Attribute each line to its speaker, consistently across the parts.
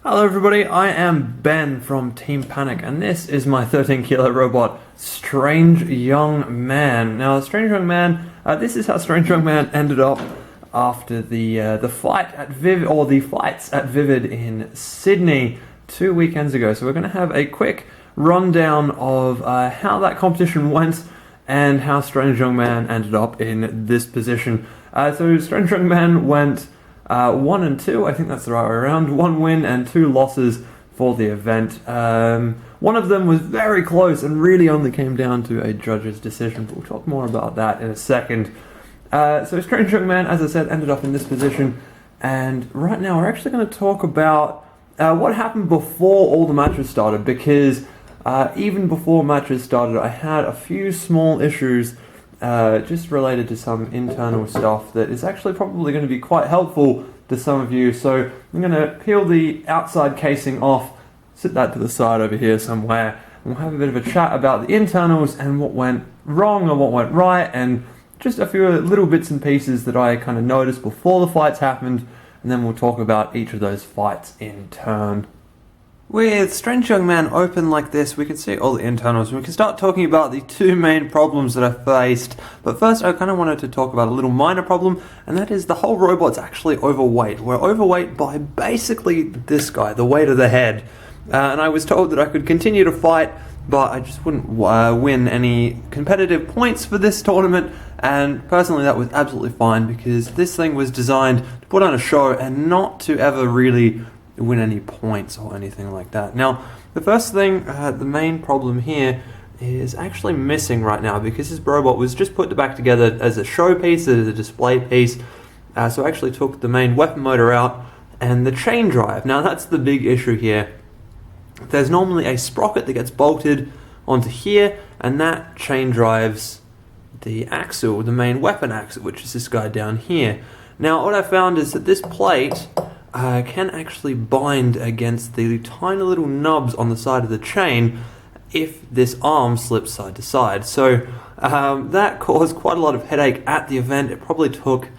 Speaker 1: Hello everybody, I am Ben from Team Panic, and this is my 13 kilo robot, Strange Young Man. Now, Strange Young Man, this is how Strange Young Man ended up after the fight at the fights at Vivid in Sydney 2 weekends ago. So we're going to have a quick rundown of how that competition went and how Strange Young Man ended up in this position. So Strange Young Man went 1 and 2, I think that's the right way around. 1 win and 2 losses for the event. One of them was very close and really only came down to a judge's decision, but we'll talk more about that in a second. So Strange Young Man, as I said, ended up in this position, and right now we're actually going to talk about what happened before all the matches started, because even before matches started, I had a few small issues just related to some internal stuff that is actually probably going to be quite helpful to some of you. So I'm going to peel the outside casing off, sit that to the side over here somewhere, and we'll have a bit of a chat about the internals and what went wrong or what went right, and just a few little bits and pieces that I kind of noticed before the fights happened, and then we'll talk about each of those fights in turn. With Strange Young Man open like this, we can see all the internals, and we can start talking about the 2 main problems that I faced. But first, I kind of wanted to talk about a little minor problem, and that is the whole robot's actually overweight. We're overweight by basically this guy, the weight of the head. And I was told that I could continue to fight, but I just wouldn't win any competitive points for this tournament. And personally, that was absolutely fine, because this thing was designed to put on a show and not to ever really win any points or anything like that. Now, the first thing, the main problem here is actually missing right now, because this robot was just put back together as a showpiece, as a display piece. So I actually took the main weapon motor out and the chain drive. Now, that's the big issue here. There's normally a sprocket that gets bolted onto here, and that chain drives the axle, the main weapon axle, which is this guy down here. Now, what I found is that this plate can actually bind against the tiny little nubs on the side of the chain if this arm slips side to side. So that caused quite a lot of headache at the event. It probably took,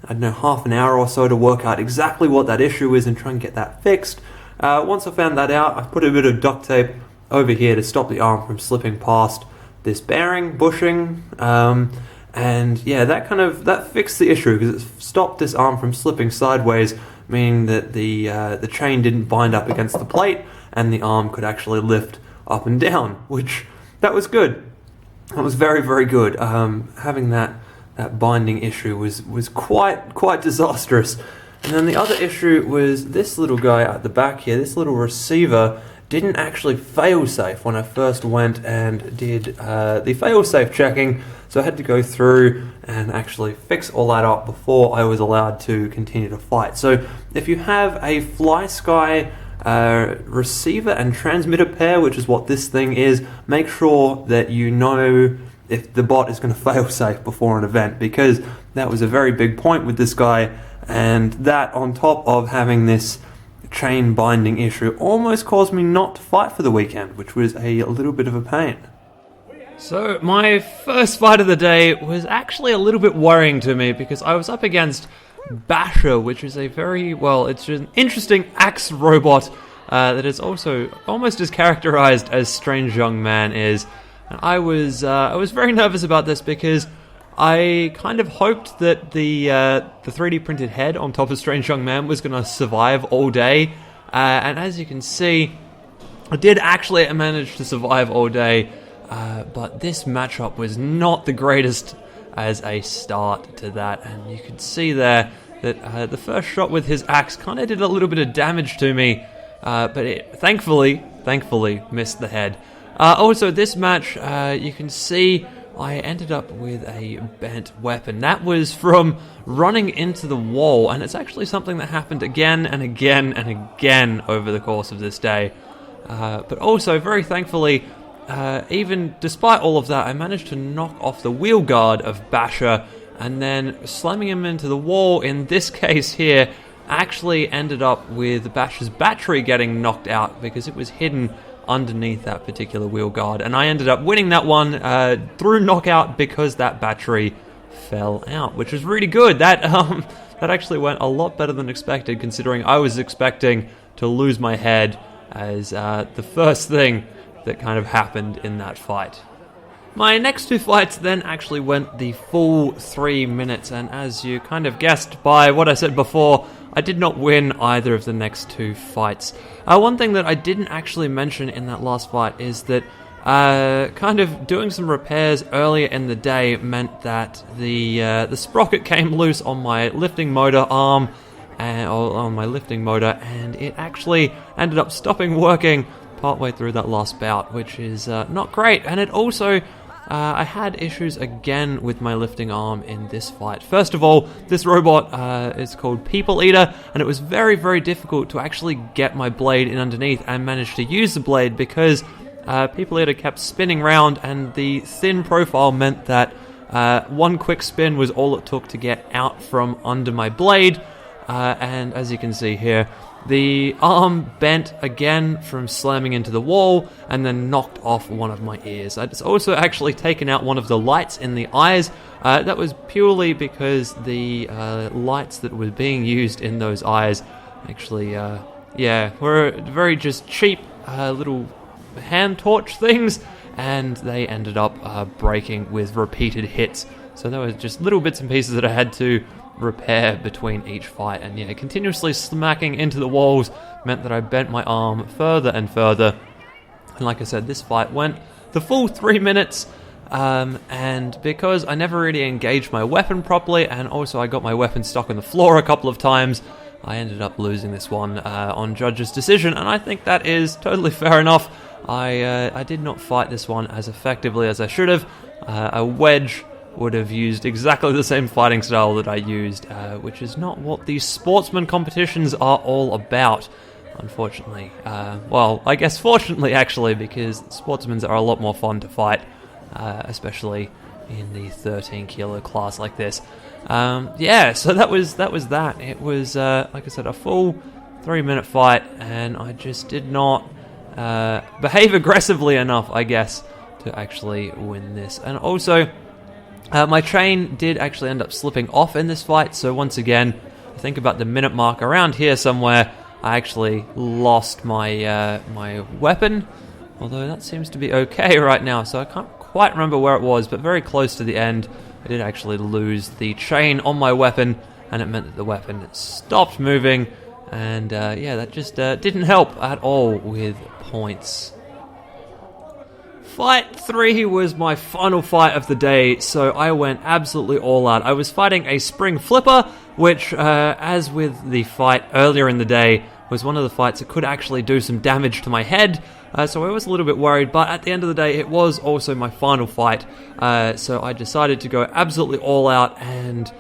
Speaker 1: I don't know, half an hour or so to work out exactly what that issue is and try and get that fixed. Once I found that out, I put a bit of duct tape over here to stop the arm from slipping past this bearing, bushing, and yeah, that fixed the issue, because it stopped this arm from slipping sideways, meaning that the chain didn't bind up against the plate and the arm could actually lift up and down, which that was good. That was very, very good. Having that binding issue was quite disastrous. And then the other issue was this little guy at the back here, this little receiver, didn't actually fail-safe when I first went and did the fail-safe checking, so I had to go through and actually fix all that up before I was allowed to continue to fight. So if you have a FlySky receiver and transmitter pair, which is what this thing is, make sure that you know if the bot is going to fail-safe before an event, because that was a very big point with this guy, and that on top of having this chain binding issue almost caused me not to fight for the weekend, which was a little bit of a pain. So my first fight of the day was actually a little bit worrying to me, because I was up against Basher, which is it's an interesting axe robot that is also almost as characterized as Strange Young Man is. And I was very nervous about this, because I kind of hoped that the 3D printed head on top of Strange Young Man was going to survive all day, and as you can see, I did actually manage to survive all day, but this matchup was not the greatest as a start to that, and you can see there that the first shot with his axe kind of did a little bit of damage to me, but it thankfully missed the head. Also, this match, you can see I ended up with a bent weapon. That was from running into the wall, and it's actually something that happened again and again and again over the course of this day. But also, very thankfully, even despite all of that, I managed to knock off the wheel guard of Basher, and then slamming him into the wall, in this case here, actually ended up with Basher's battery getting knocked out, because it was hidden underneath that particular wheel guard, and I ended up winning that one through knockout, because that battery fell out, which was really good. That actually went a lot better than expected, considering I was expecting to lose my head as the first thing that kind of happened in that fight. My next two fights then actually went the full 3 minutes, and as you kind of guessed by what I said before, I did not win either of the next two fights. One thing that I didn't actually mention in that last fight is that kind of doing some repairs earlier in the day meant that the sprocket came loose on my lifting motor arm, and it actually ended up stopping working partway through that last bout, which is not great. And it also, I had issues again with my lifting arm in this fight. First of all, this robot is called People Eater, and it was very, very difficult to actually get my blade in underneath and manage to use the blade because People Eater kept spinning round, and the thin profile meant that one quick spin was all it took to get out from under my blade. And as you can see here, the arm bent again from slamming into the wall and then knocked off one of my ears. It's also actually taken out one of the lights in the eyes. That was purely because the lights that were being used in those eyes actually, were very just cheap little hand torch things, and they ended up breaking with repeated hits. So there were just little bits and pieces that I had to repair between each fight, and continuously smacking into the walls meant that I bent my arm further and further. And like I said, this fight went the full 3 minutes, and because I never really engaged my weapon properly, and also I got my weapon stuck on the floor a couple of times, I ended up losing this one on judge's decision, and I think that is totally fair enough. I did not fight this one as effectively as I should have. A wedge would have used exactly the same fighting style that I used, which is not what these sportsman competitions are all about, unfortunately. Well, I guess fortunately, actually, because sportsmen are a lot more fun to fight, especially in the 13 kilo class like this. So that was that. It was, like I said, a full 3 minute fight, and I just did not behave aggressively enough, I guess, to actually win this. And also, my chain did actually end up slipping off in this fight, so once again, I think about the minute mark around here somewhere, I actually lost my my weapon, although that seems to be okay right now, so I can't quite remember where it was, but very close to the end, I did actually lose the chain on my weapon, and it meant that the weapon stopped moving, and that just didn't help at all with points. Fight 3 was my final fight of the day, so I went absolutely all out. I was fighting a spring flipper, which, as with the fight earlier in the day, was one of the fights that could actually do some damage to my head, so I was a little bit worried, but at the end of the day, it was also my final fight, so I decided to go absolutely all out and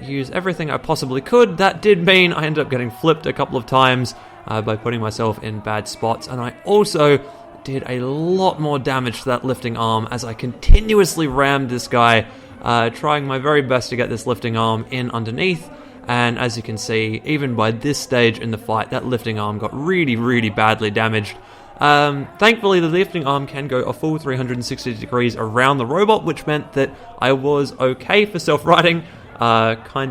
Speaker 1: use everything I possibly could. That did mean I ended up getting flipped a couple of times by putting myself in bad spots, and I also did a lot more damage to that lifting arm as I continuously rammed this guy, trying my very best to get this lifting arm in underneath. And as you can see, even by this stage in the fight, that lifting arm got really, really badly damaged. Thankfully, the lifting arm can go a full 360 degrees around the robot, which meant that I was okay for self-riding.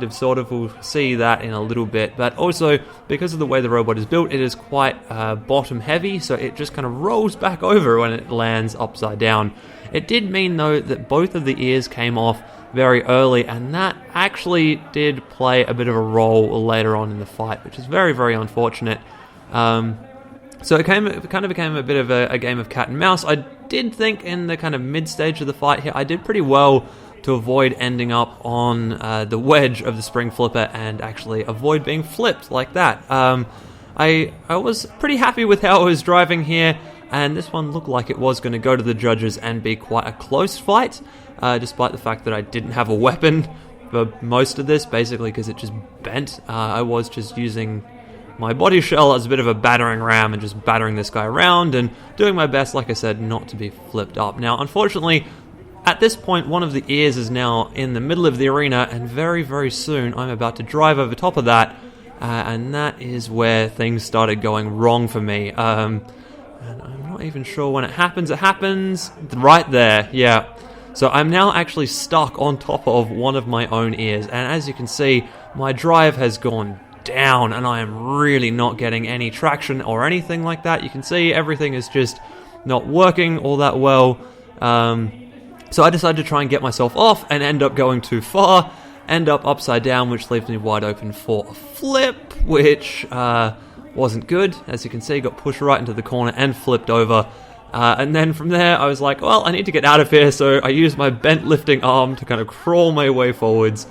Speaker 1: Sort of, we'll see that in a little bit, but also because of the way the robot is built, it is quite bottom heavy, so it just kind of rolls back over when it lands upside down. It did mean though that both of the ears came off very early, and that actually did play a bit of a role later on in the fight, which is very, very unfortunate. So it kind of became a bit of a game of cat and mouse. I did think in the kind of mid stage of the fight here, I did pretty well to avoid ending up on the wedge of the spring flipper and actually avoid being flipped like that. I was pretty happy with how I was driving here, and this one looked like it was going to go to the judges and be quite a close fight, despite the fact that I didn't have a weapon for most of this, basically because it just bent. I was just using my body shell as a bit of a battering ram and just battering this guy around and doing my best, like I said, not to be flipped up. Now, unfortunately, at this point, one of the ears is now in the middle of the arena, and very, very soon I'm about to drive over top of that, and that is where things started going wrong for me. And I'm not even sure when it happens. It happens right there, yeah. So I'm now actually stuck on top of one of my own ears, and as you can see, my drive has gone down, and I am really not getting any traction or anything like that. You can see everything is just not working all that well. So I decided to try and get myself off and end up going too far, end up upside down, which leaves me wide open for a flip, which wasn't good. As you can see, got pushed right into the corner and flipped over. And then from there, I was like, well, I need to get out of here, so I used my bent lifting arm to kind of crawl my way forwards,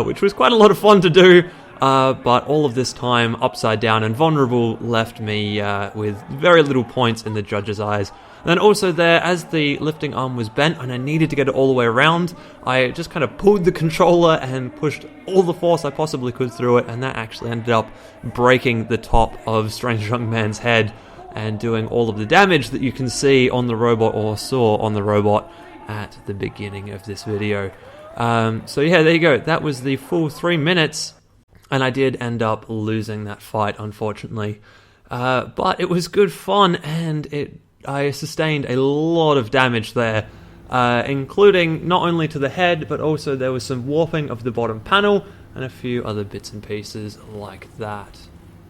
Speaker 1: which was quite a lot of fun to do, but all of this time, upside down and vulnerable, left me with very little points in the judge's eyes. And then also there, as the lifting arm was bent and I needed to get it all the way around, I just kind of pulled the controller and pushed all the force I possibly could through it, and that actually ended up breaking the top of Strange Young Man's head and doing all of the damage that you can see on the robot, or saw on the robot at the beginning of this video. So yeah, there you go. That was the full 3 minutes, and I did end up losing that fight, unfortunately. But it was good fun, and I sustained a lot of damage there, including not only to the head, but also there was some warping of the bottom panel and a few other bits and pieces like that.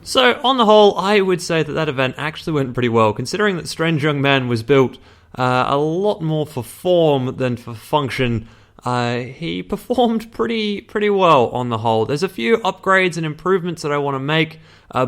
Speaker 1: So, on the whole, I would say that event actually went pretty well, considering that Strange Young Man was built a lot more for form than for function. He performed pretty well on the whole. There's a few upgrades and improvements that I want to make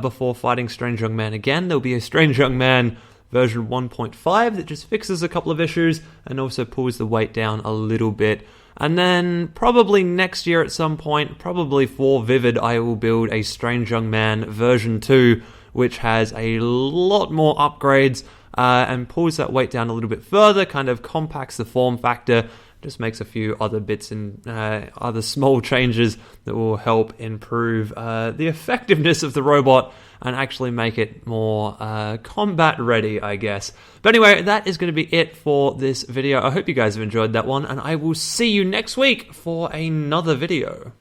Speaker 1: before fighting Strange Young Man again. There'll be a Strange Young Man version 1.5 that just fixes a couple of issues and also pulls the weight down a little bit. And then probably next year at some point, probably for Vivid, I will build a Strange Young Man version 2, which has a lot more upgrades and pulls that weight down a little bit further, kind of compacts the form factor, just makes a few other bits and other small changes that will help improve the effectiveness of the robot and actually make it more combat ready, I guess. But anyway, that is going to be it for this video. I hope you guys have enjoyed that one, and I will see you next week for another video.